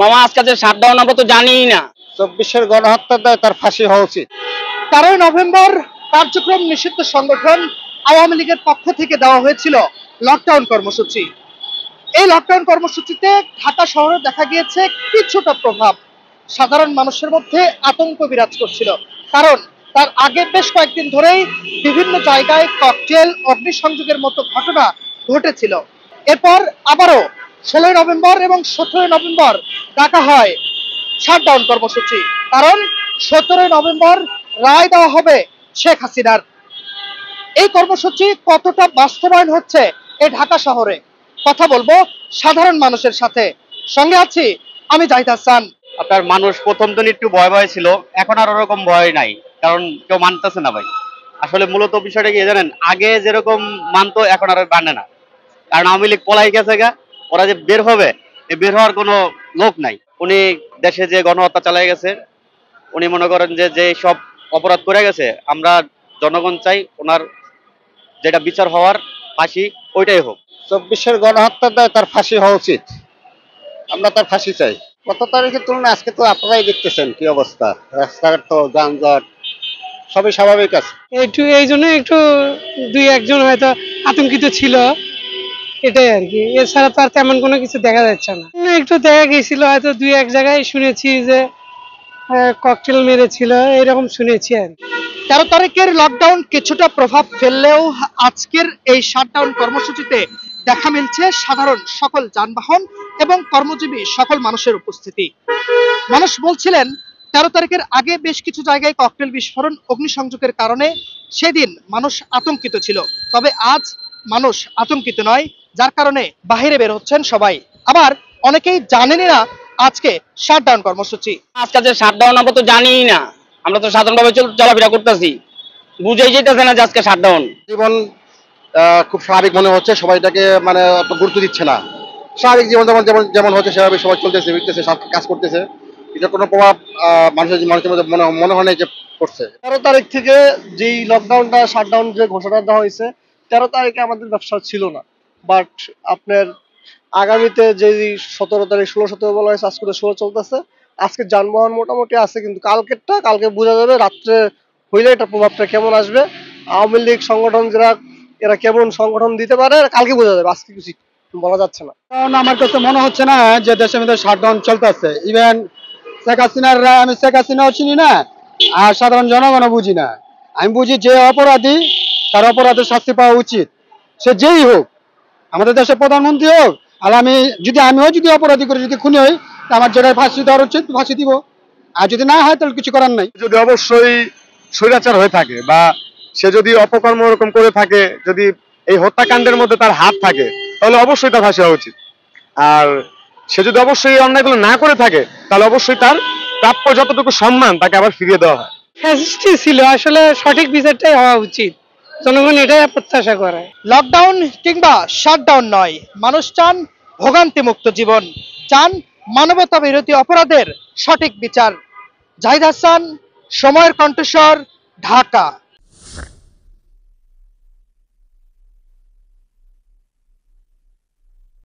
মামা আজকে যে শাটডাউন আমরা তো জানিই না। 24-এর গণহত্যার দায় তার ফাঁসি হওয়া উচিত। 13ই নভেম্বর কার্যক্রম নিষিদ্ধ সংগঠন আওয়ামী লীগের পক্ষ থেকে দেওয়া হয়েছিল লকডাউন কর্মসূচি। এই লকডাউন কর্মসূচিতে ঢাকা শহরে দেখা গিয়েছে কিছুটা প্রভাব। সাধারণ মানুষের মধ্যে আতঙ্ক বিরাজ করছিল, কারণ তার আগে বেশ কয়েকদিন ধরেই বিভিন্ন জায়গায় ককটেল, অগ্নিসংযোগের মতো ঘটনা ঘটেছিল। এরপর আবারও 16ই নভেম্বর এবং 17ই নভেম্বর ডাকা হয় শাটডাউন কর্মসূচি, কারণ 17ই নভেম্বর রায় দেওয়া হবে শেখ হাসিনার। এই কর্মসূচি কতটা বাস্তবায়ন হচ্ছে এই ঢাকা শহরে, কথা বলবো সাধারণ মানুষের সাথে। সঙ্গে আছি আমি জাহিদ হাসান। আপনার মানুষ প্রথম দিন একটু ভয় ভয় ছিল, এখন আর ওরকম ভয় নাই, কারণ কেউ মানতেছে না ভাই। আসলে মূলত বিষয়টা কি জানেন, আগে যেরকম মানতো এখন আর মানে না, কারণ আওয়ামী লীগ পলাই গেছে গা। ওরা যে বের হবে, এই বের হওয়ার কোনো লোক নাই। উনি দেশে যে গণহত্যা চালাই গেছে, উনি মনে করেন যে যে সব অপরাধ করে গেছে, আমরা জনগণ চাই ওনার যেটা বিচার হওয়ার, ফাঁসি ওইটাই হোক। 24-এর গণহত্যার দায় তার ফাঁসি হওয়া উচিত। আমরা তার ফাঁসি চাই। গত তারিখের তুলনায় আজকে তো আপনারাই দেখতেছেন কি অবস্থা, রাস্তাঘাট তো যানজট সবই স্বাভাবিক আছে। এই জন্য একটু দুই একজন হয়তো আতঙ্কিত ছিল, এটাই আর কি। এছাড়া তো আর তেমন কোনো কিছু দেখা যাচ্ছে না। একটু দেখা গেছিল হয়তো দুই এক জায়গায় শুনেছি যে ককটেল মেরেছিল, এরকম শুনেছি আর কি। 13 তারিখের লকডাউন কিছুটা প্রভাব ফেললেও আজকের এই শাটডাউন কর্মসূচিতে দেখা মিলছে সাধারণ সকল যানবাহন এবং কর্মজীবী সকল মানুষের উপস্থিতি। মানুষ বলছিলেন 13 তারিখের আগে বেশ কিছু জায়গায় ককটেল বিস্ফোরণ, অগ্নিসংযোগের কারণে সেদিন মানুষ আতঙ্কিত ছিল, তবে আজ মানুষ আতঙ্কিত নয়, যার কারণে বাহিরে বের হচ্ছেন সবাই। আবার অনেকেই জানেনই না আজকে শাটডাউন কর্মসূচি। আজকে যে শাটডাউন আমরা তো জানিই না, আমরা তো সাধারণভাবে চলাফেরা করতেছি, বুঝেই যেতেছে না যে আজকে শাটডাউন। জীবন খুব স্বাভাবিক মনে হচ্ছে, সবাই এটাকে মানে অত গুরুত্ব দিচ্ছে না। স্বাভাবিক জীবন যেমন যেমন যেমন হচ্ছে সেভাবে সবাই চলতেছে, ফিরতেছে, সব কাজ করতেছে। এটা কোনো প্রভাব মানুষের মধ্যে মনে হয় না যে পড়ছে। 13 তারিখ থেকে যেই লকডাউনটা শাটডাউন যে ঘোষণা দেওয়া হয়েছে, 13 তারিখে আমাদের ব্যবসা ছিল না। বাট আপনার আগামীতে যে 17 তারিখ 16-17 বলা হয়েছে, আজকে তো 16 চলতেছে। আজকে যানবাহন মোটামুটি আছে, কিন্তু কালকে বোঝা যাবে রাত্রে হইলে এটা প্রভাবটা কেমন আসবে। আওয়ামী লীগ সংগঠন এরা কেমন সংগঠন দিতে পারে কালকে বোঝা যাবে, আজকে কিছু বলা যাচ্ছে না। কারণ আমার কাছে মনে হচ্ছে না যে দেশের মধ্যে শাটডাউন চলতেছে। ইভেন শেখ হাসিনার আমি শেখ হাসিনাও চিনি না, আর সাধারণ জনগণও বুঝি না। আমি বুঝি যে অপরাধী তার অপরাধের শাস্তি পাওয়া উচিত, সে যেই হোক, আমাদের দেশের প্রধানমন্ত্রী হোক। আর আমিও যদি অপরাধী করে যদি খুনি হই, আমার জায়গায় ফাঁসি দেওয়ার উচিত, ফাঁসি দিব। আর যদি না হয় তাহলে কিছু করার নাই। যদি অবশ্যই স্বৈরাচার হয়ে থাকে বা সে যদি অপকর্ম ওরকম করে থাকে, যদি এই হত্যাকাণ্ডের মধ্যে তার হাত থাকে, তাহলে অবশ্যই তার ফাঁসি হওয়া উচিত। আর সে যদি অবশ্যই এই অন্যায়গুলো না করে থাকে, তাহলে অবশ্যই তার প্রাপ্য যতটুকু সম্মান তাকে আবার ফিরিয়ে দেওয়া হয়। ফ্যাসিস্টই ছিল, আসলে সঠিক বিচারটাই হওয়া উচিত, জনগণ এটাই প্রত্যাশা করে। লকডাউন কিংবা শাটডাউন নয়, মানুষ চান ভোগান্তি মুক্ত জীবন, চান মানবতা বিরোধী অপরাধের সঠিক বিচার। জাহিদ হাসান, সময়ের কণ্ঠস্বর, ঢাকা।